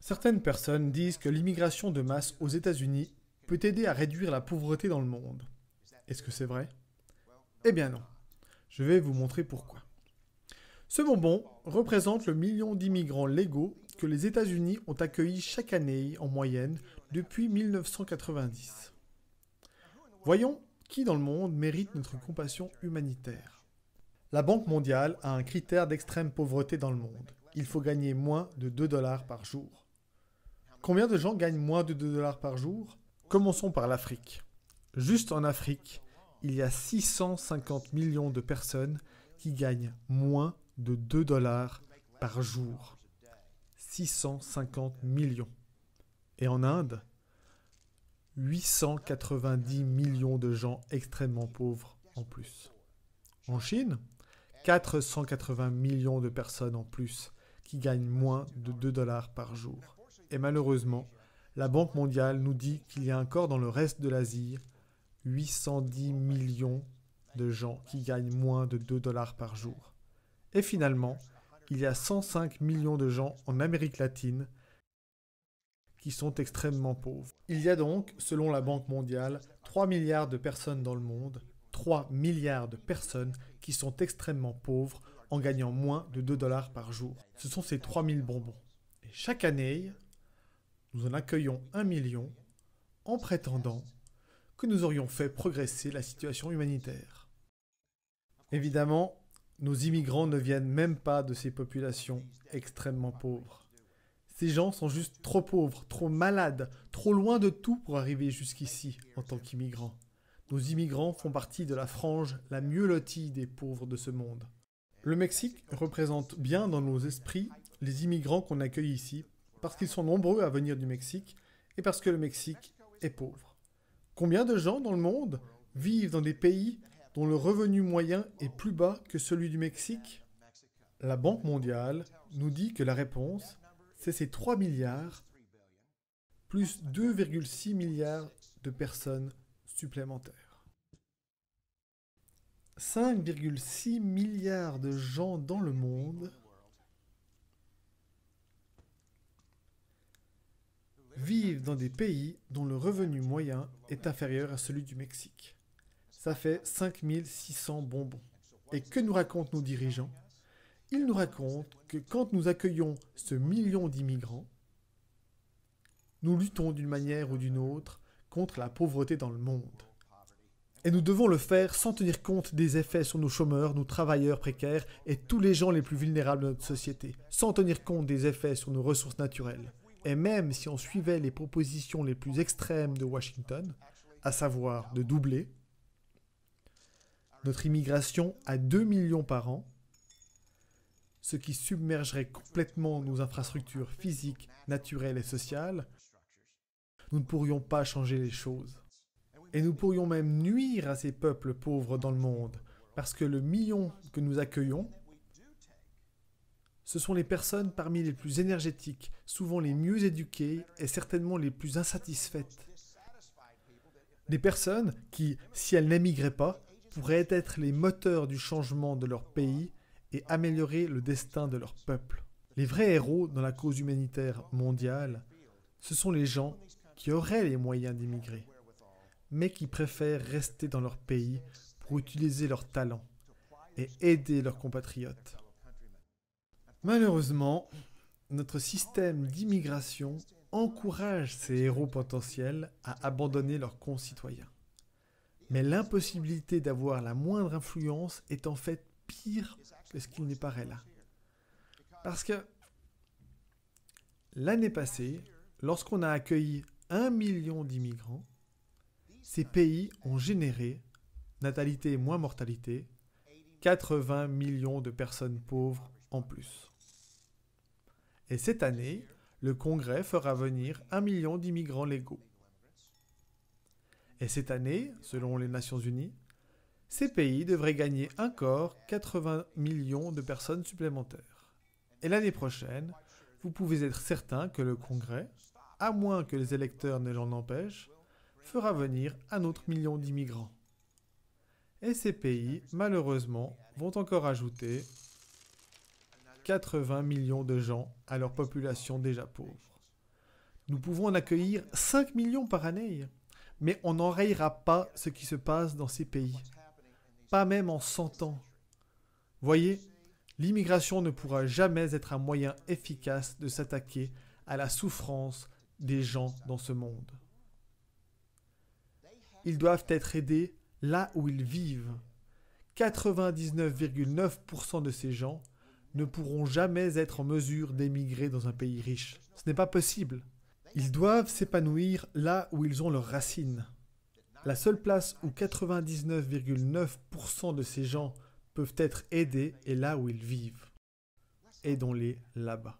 Certaines personnes disent que l'immigration de masse aux États-Unis peut aider à réduire la pauvreté dans le monde. Est-ce que c'est vrai? Eh bien non. Je vais vous montrer pourquoi. Ce bonbon représente le million d'immigrants légaux que les États-Unis ont accueillis chaque année en moyenne depuis 1990. Voyons qui dans le monde mérite notre compassion humanitaire. La Banque mondiale a un critère d'extrême pauvreté dans le monde. Il faut gagner moins de 2 dollars par jour. Combien de gens gagnent moins de 2 dollars par jour? Commençons par l'Afrique. Juste en Afrique, il y a 650 millions de personnes qui gagnent moins de 2 dollars par jour. 650 millions. Et en Inde, 890 millions de gens extrêmement pauvres en plus. En Chine, 480 millions de personnes en plus qui gagnent moins de 2 dollars par jour. Et malheureusement, la Banque mondiale nous dit qu'il y a encore dans le reste de l'Asie 810 millions de gens qui gagnent moins de 2 dollars par jour. Et finalement, il y a 105 millions de gens en Amérique latine qui sont extrêmement pauvres. Il y a donc, selon la Banque mondiale, 3 milliards de personnes dans le monde, 3 milliards de personnes qui sont extrêmement pauvres en gagnant moins de 2 dollars par jour. Ce sont ces 3000 bonbons. Et chaque année, nous en accueillons 1 million en prétendant que nous aurions fait progresser la situation humanitaire. Évidemment, nos immigrants ne viennent même pas de ces populations extrêmement pauvres. Ces gens sont juste trop pauvres, trop malades, trop loin de tout pour arriver jusqu'ici en tant qu'immigrants. Nos immigrants font partie de la frange la mieux lotie des pauvres de ce monde. Le Mexique représente bien dans nos esprits les immigrants qu'on accueille ici, parce qu'ils sont nombreux à venir du Mexique et parce que le Mexique est pauvre. Combien de gens dans le monde vivent dans des pays dont le revenu moyen est plus bas que celui du Mexique? La Banque mondiale nous dit que la réponse, c'est ces 3 milliards plus 2,6 milliards de personnes supplémentaires. 5,6 milliards de gens dans le monde vivent dans des pays dont le revenu moyen est inférieur à celui du Mexique. Ça fait 5600 bonbons. Et que nous racontent nos dirigeants? Ils nous racontent que quand nous accueillons ce million d'immigrants, nous luttons d'une manière ou d'une autre contre la pauvreté dans le monde. Et nous devons le faire sans tenir compte des effets sur nos chômeurs, nos travailleurs précaires et tous les gens les plus vulnérables de notre société, sans tenir compte des effets sur nos ressources naturelles. Et même si on suivait les propositions les plus extrêmes de Washington, à savoir de doubler notre immigration à 2 millions par an, ce qui submergerait complètement nos infrastructures physiques, naturelles et sociales, nous ne pourrions pas changer les choses. Et nous pourrions même nuire à ces peuples pauvres dans le monde, parce que le million que nous accueillons, ce sont les personnes parmi les plus énergétiques, souvent les mieux éduquées et certainement les plus insatisfaites. Des personnes qui, si elles n'émigraient pas, pourraient être les moteurs du changement de leur pays et améliorer le destin de leur peuple. Les vrais héros dans la cause humanitaire mondiale, ce sont les gens qui auraient les moyens d'immigrer, mais qui préfèrent rester dans leur pays pour utiliser leurs talents et aider leurs compatriotes. Malheureusement, notre système d'immigration encourage ces héros potentiels à abandonner leurs concitoyens. Mais l'impossibilité d'avoir la moindre influence est en fait pire que ce qu'il n'y paraît là. Parce que l'année passée, lorsqu'on a accueilli 1 million d'immigrants, ces pays ont généré, natalité moins mortalité, 80 millions de personnes pauvres en plus. Et cette année, le Congrès fera venir 1 million d'immigrants légaux. Et cette année, selon les Nations Unies, ces pays devraient gagner encore 80 millions de personnes supplémentaires. Et l'année prochaine, vous pouvez être certain que le Congrès, à moins que les électeurs ne l'en empêchent, fera venir un autre million d'immigrants. Et ces pays, malheureusement, vont encore ajouter 80 millions de gens à leur population déjà pauvre. Nous pouvons en accueillir 5 millions par année, mais on n'enrayera pas ce qui se passe dans ces pays. Pas même en 100 ans. Voyez, l'immigration ne pourra jamais être un moyen efficace de s'attaquer à la souffrance des gens dans ce monde. Ils doivent être aidés là où ils vivent. 99,9% de ces gens ne pourront jamais être en mesure d'émigrer dans un pays riche. Ce n'est pas possible. Ils doivent s'épanouir là où ils ont leurs racines. La seule place où 99,9% de ces gens peuvent être aidés est là où ils vivent. Aidons-les là-bas.